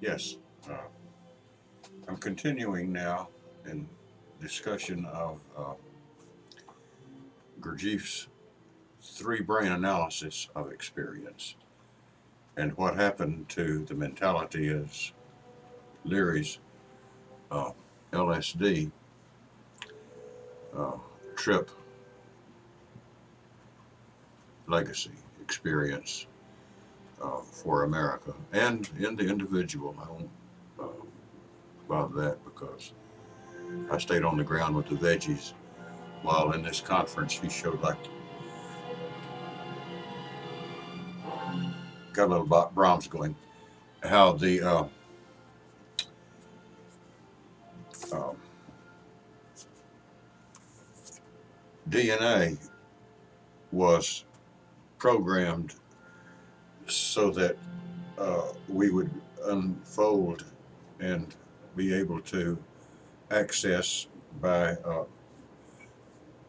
Yes, uh, I'm continuing now in discussion of Gurdjieff's three brain analysis of experience and what happened to the mentality as Leary's uh, LSD uh, trip legacy experience for America and in the individual. I won't bother that because I stayed on the ground with the veggies while in this conference. He showed like got a little Brahms going. How the uh, DNA was programmed so that we would unfold and be able to access by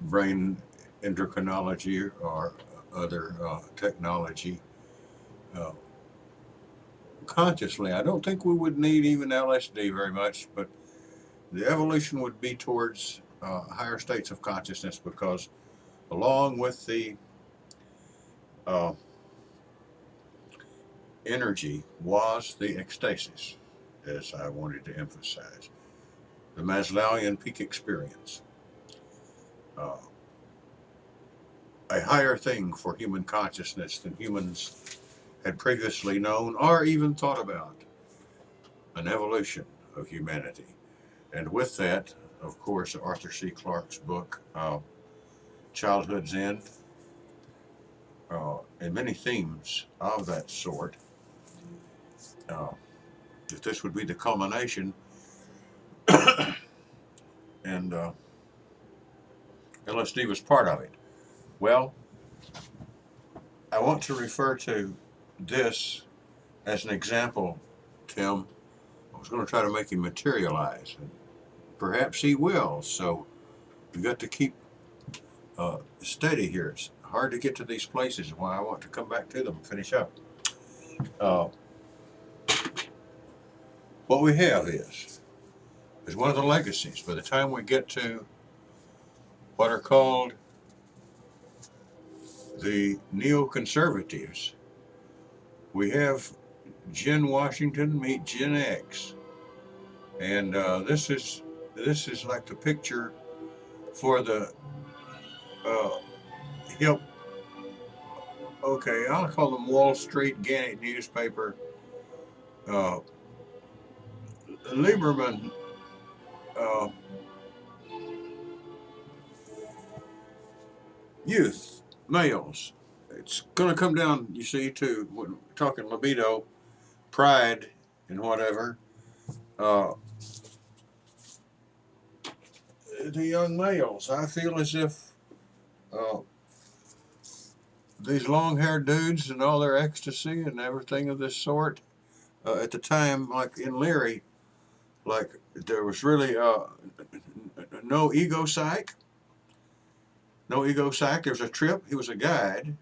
brain endocrinology or other technology uh, consciously. I don't think we would need even LSD very much, but the evolution would be towards higher states of consciousness because, along with the uh, energy, was the ecstasis, as I wanted to emphasize, the Maslowian peak experience. Uh, a higher thing for human consciousness than humans had previously known or even thought about, an evolution of humanity. And with that, of course, Arthur C. Clarke's book, Childhood's End, and many themes of that sort, uh, that this would be the culmination, and LSD was part of it. Well, I want to refer to this as an example, Tim. I was going to try to make him materialize, and perhaps he will. So we got to keep steady here. It's hard to get to these places. Why I want to come back to them and finish up. Uh, what we have is one of the legacies. By the time we get to what are called the neoconservatives, we have Gen Washington meet Gen X, and this is like the picture for the uh, hip. Okay, I'll call them Wall Street Gannett newspaper. Uh, Lieberman uh, youth males. It's going to come down, you see, to when we're talking libido, pride, and whatever. Uh, the young males, I feel as if uh, these long-haired dudes and all their ecstasy and everything of this sort, at the time, like in Leary, like there was really no ego psych. No ego psych. There was a trip. He was a guide.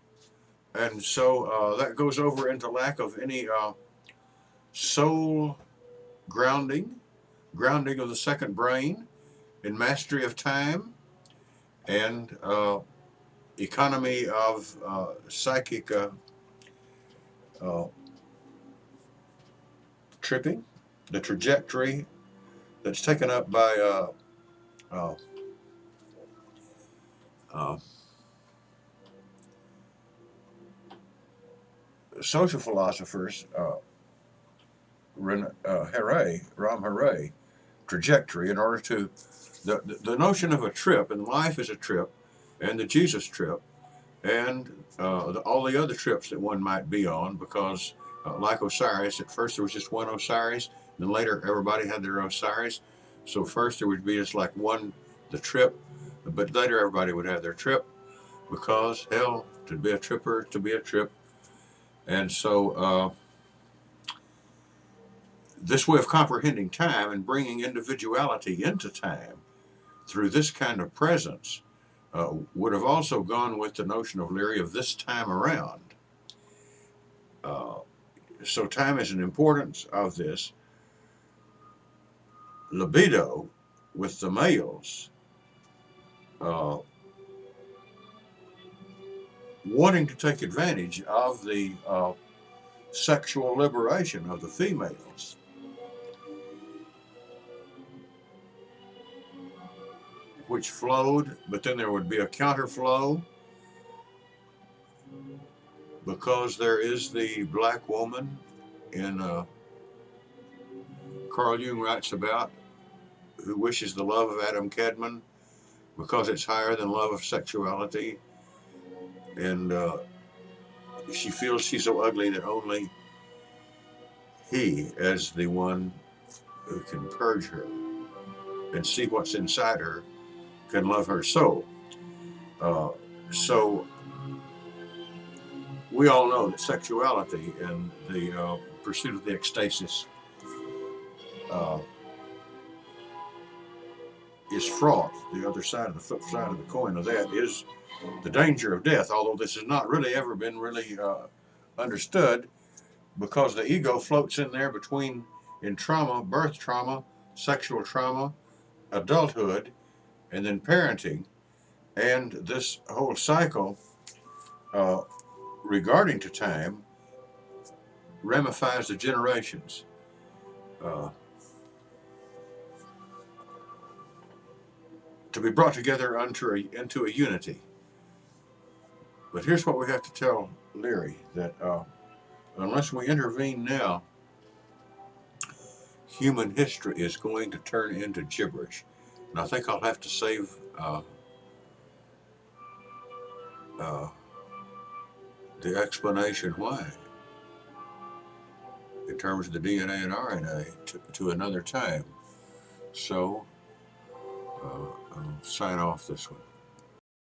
And so that goes over into lack of any soul grounding, grounding of the second brain, in mastery of time, and economy of psychic uh, tripping, the trajectory that's taken up by uh, uh, social philosophers, Ram Hare, trajectory, in order to the notion of a trip, and life is a trip, and the Jesus trip, and all the other trips that one might be on, because like Osiris, at first there was just one Osiris, then later everybody had their Osiris. So first there would be just like one, the trip, but later everybody would have their trip, because hell, to be a tripper, to be a trip. And so this way of comprehending time and bringing individuality into time through this kind of presence would have also gone with the notion of Leary of this time around. Uh, so time is an importance of this. libido with the males, uh, wanting to take advantage of the sexual liberation of the females, which flowed, but then there would be a counterflow because there is the black woman in Carl Jung writes about, who wishes the love of Adam Kadmon because it's higher than love of sexuality, and she feels she's so ugly that only he, as the one who can purge her and see what's inside her, can love her so. So we all know that sexuality and the pursuit of the ecstasis uh, is fraught. The other side of the flip side of the coin of that is the danger of death, although this has not really ever been really understood, because the ego floats in there between, in trauma, birth trauma, sexual trauma, adulthood, and then parenting. And this whole cycle uh, regarding to time ramifies the generations. Uh, to be brought together into a unity. But here's what we have to tell Leary, that unless we intervene now, human history is going to turn into gibberish. And I think I'll have to save uh, the explanation why, in terms of the DNA and RNA, to another time. So I'll sign off this one.